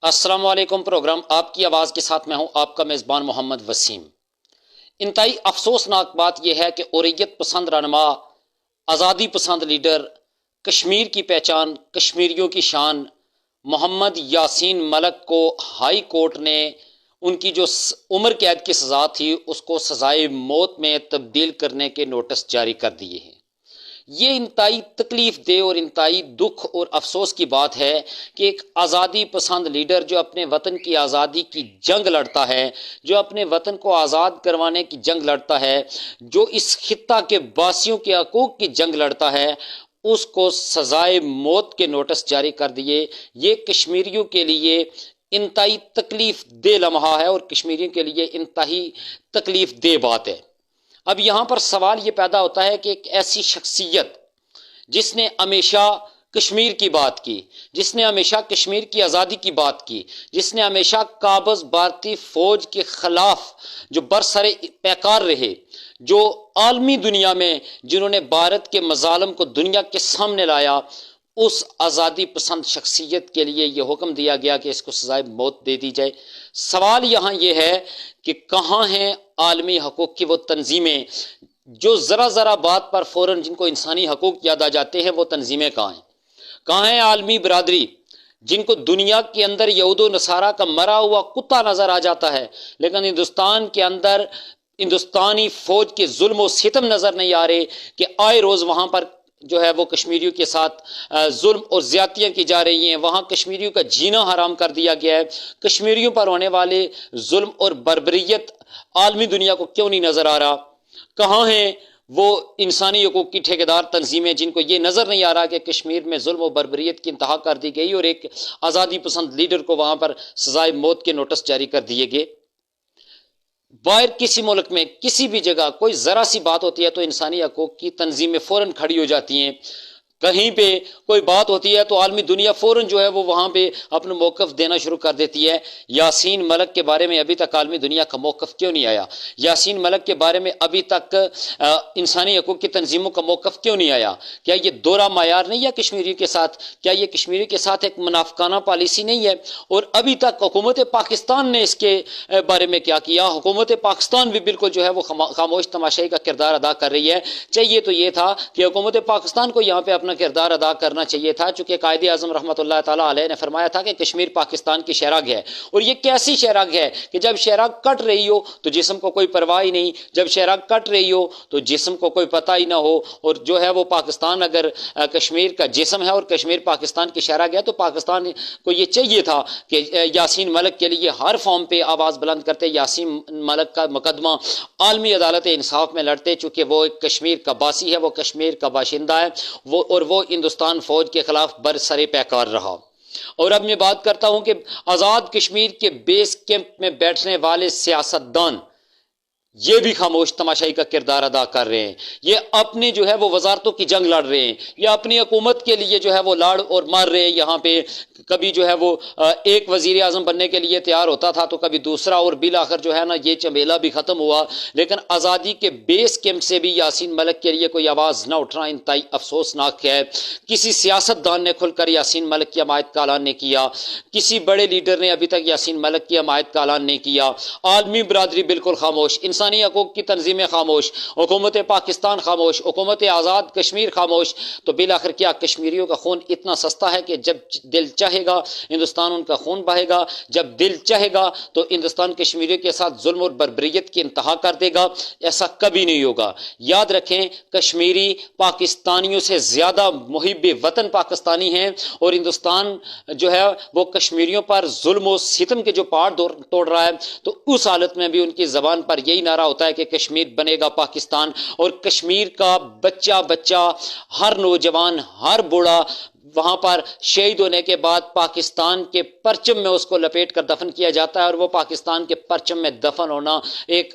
السلام علیکم۔ پروگرام آپ کی آواز کے ساتھ میں ہوں آپ کا میزبان محمد وسیم۔ انتہائی افسوسناک بات یہ ہے کہ اوریت پسند رہنما، آزادی پسند لیڈر، کشمیر کی پہچان، کشمیریوں کی شان محمد یاسین ملک کو ہائی کورٹ نے ان کی جو عمر قید کی سزا تھی اس کو سزائے موت میں تبدیل کرنے کے نوٹس جاری کر دیے ہیں۔ یہ انتہائی تکلیف دہ اور انتہائی دکھ اور افسوس کی بات ہے کہ ایک آزادی پسند لیڈر جو اپنے وطن کی آزادی کی جنگ لڑتا ہے، جو اپنے وطن کو آزاد کروانے کی جنگ لڑتا ہے، جو اس خطہ کے باسیوں کے حقوق کی جنگ لڑتا ہے، اس کو سزائے موت کے نوٹس جاری کر دیے۔ یہ کشمیریوں کے لیے انتہائی تکلیف دہ لمحہ ہے اور کشمیریوں کے لیے انتہائی تکلیف دہ بات ہے۔ اب یہاں پر سوال یہ پیدا ہوتا ہے کہ ایک ایسی شخصیت جس نے ہمیشہ کشمیر کی بات کی، جس نے ہمیشہ کشمیر کی آزادی کی بات کی، جس نے ہمیشہ قابض بھارتی فوج کے خلاف جو برسر پیکار رہے، جو عالمی دنیا میں جنہوں نے بھارت کے مظالم کو دنیا کے سامنے لایا، اس آزادی پسند شخصیت کے لیے یہ حکم دیا گیا کہ اس کو سزائے موت دے دی جائے۔ سوال یہاں یہ ہے کہ کہاں ہیں عالمی حقوق کی وہ تنظیمیں جو ذرا ذرا بات پر فوراً جن کو انسانی حقوق یاد آ جاتے ہیں، وہ تنظیمیں کہاں ہیں؟ کہاں ہے عالمی برادری جن کو دنیا کے اندر یہود و نصارہ کا مرا ہوا کتا نظر آ جاتا ہے، لیکن ہندوستان کے اندر ہندوستانی فوج کے ظلم و ستم نظر نہیں آ رہے کہ آئے روز وہاں پر جو ہے وہ کشمیریوں کے ساتھ ظلم اور زیادتیاں کی جا رہی ہیں، وہاں کشمیریوں کا جینا حرام کر دیا گیا ہے۔ کشمیریوں پر ہونے والے ظلم اور بربریت عالمی دنیا کو کیوں نہیں نظر آ رہا؟ کہاں ہیں وہ انسانی حقوق کی ٹھیکیدار تنظیمیں جن کو یہ نظر نہیں آ رہا کہ کشمیر میں ظلم و بربریت کی انتہا کر دی گئی اور ایک آزادی پسند لیڈر کو وہاں پر سزائے موت کے نوٹس جاری کر دیے گئے؟ باہر کسی ملک میں کسی بھی جگہ کوئی ذرا سی بات ہوتی ہے تو انسانی حقوق کی تنظیمیں فوراً کھڑی ہو جاتی ہیں، کہیں پہ کوئی بات ہوتی ہے تو عالمی دنیا فوراً جو ہے وہ وہاں پہ اپنا موقف دینا شروع کر دیتی ہے۔ یاسین ملک کے بارے میں ابھی تک عالمی دنیا کا موقف کیوں نہیں آیا؟ یاسین ملک کے بارے میں ابھی تک انسانی حقوق کی تنظیموں کا موقف کیوں نہیں آیا؟ کیا یہ دورہ معیار نہیں ہے کشمیریوں کے ساتھ؟ کیا یہ کشمیریوں کے ساتھ ایک منافقانہ پالیسی نہیں ہے؟ اور ابھی تک حکومت پاکستان نے اس کے بارے میں کیا کیا؟ حکومت پاکستان بھی بالکل جو ہے وہ خاموش تماشائی کا کردار ادا کر رہی ہے۔ چاہیے تو یہ تھا کہ حکومت پاکستان کو یہاں پہ اپنا کردار ادا کرنا چاہیے تھا، چونکہ قائد اعظم رحمۃ اللہ تعالیٰ علیہ نے فرمایا تھا کہ کشمیر پاکستان کی شہرگ ہے، اور یہ کیسی شہرگ ہے کہ جب شہرگ کٹ رہی ہو تو جسم کو کوئی پرواہ ہی نہیں، جب شہرگ کٹ رہی ہو تو جسم کو کوئی پتہ ہی نہ ہو، اور جو ہے وہ پاکستان اگر کشمیر کا جسم ہے اور کشمیر پاکستان کی شہرگ ہے تو پاکستان کو یہ چاہیے تھا کہ یاسین ملک کے لیے ہر فارم پہ آواز بلند کرتے، یاسین ملک کا مقدمہ عالمی عدالت انصاف میں لڑتے، چونکہ وہ ایک کشمیر کا باسی ہے، وہ کشمیر کا باشندہ ہے، وہ ہندوستان فوج کے خلاف برسر پیکار رہا۔ اور اب میں بات کرتا ہوں کہ آزاد کشمیر کے بیس کیمپ میں بیٹھنے والے سیاستدان یہ بھی خاموش تماشائی کا کردار ادا کر رہے ہیں، یہ اپنے جو ہے وہ وزارتوں کی جنگ لڑ رہے ہیں، یہ اپنی حکومت کے لیے جو ہے وہ لاڑ اور مار رہے ہیں۔ یہاں پہ کبھی جو ہے وہ ایک وزیر اعظم بننے کے لیے تیار ہوتا تھا تو کبھی دوسرا، اور بالآخر جو ہے نا یہ چمیلا بھی ختم ہوا، لیکن آزادی کے بیس کیمپ سے بھی یاسین ملک کے لیے کوئی آواز نہ اٹھنا انتہائی افسوسناک ہے۔ کسی سیاستدان نے کھل کر یاسین ملک کی حمایت کا اعلان نہیں کیا، کسی بڑے لیڈر نے ابھی تک یاسین ملک کی حمایت کا اعلان نہیں کیا، عالمی برادری بالکل خاموش، انسانی حقوق کی تنظیمیں خاموش، حکومت پاکستان خاموش، حکومت آزاد کشمیر خاموش۔ تو بالآخر کیا کشمیریوں کا خون اتنا سستا ہے کہ جب دل چاہے گا ہندوستان ان کا خون بہے گا، جب دل چاہے گا تو ہندوستان کشمیریوں کے ساتھ ظلم اور بربریت کی انتہا کر دے گا؟ ایسا کبھی نہیں ہوگا۔ یاد رکھیں، کشمیری پاکستانیوں سے زیادہ محب وطن پاکستانی ہیں، اور ہندوستان جو ہے وہ کشمیریوں پر ظلم و ستم کے جو پہاڑ توڑ رہا ہے، تو اس حالت میں بھی ان کی زبان پر یہی نعرہ ہوتا ہے کہ کشمیر بنے گا پاکستان، اور کشمیر کا بچہ ہر نوجوان، ہر بوڑھا وہاں پر شہید ہونے کے بعد پاکستان کے پرچم میں اس کو لپیٹ کر دفن کیا جاتا ہے، اور وہ پاکستان کے پرچم میں دفن ہونا ایک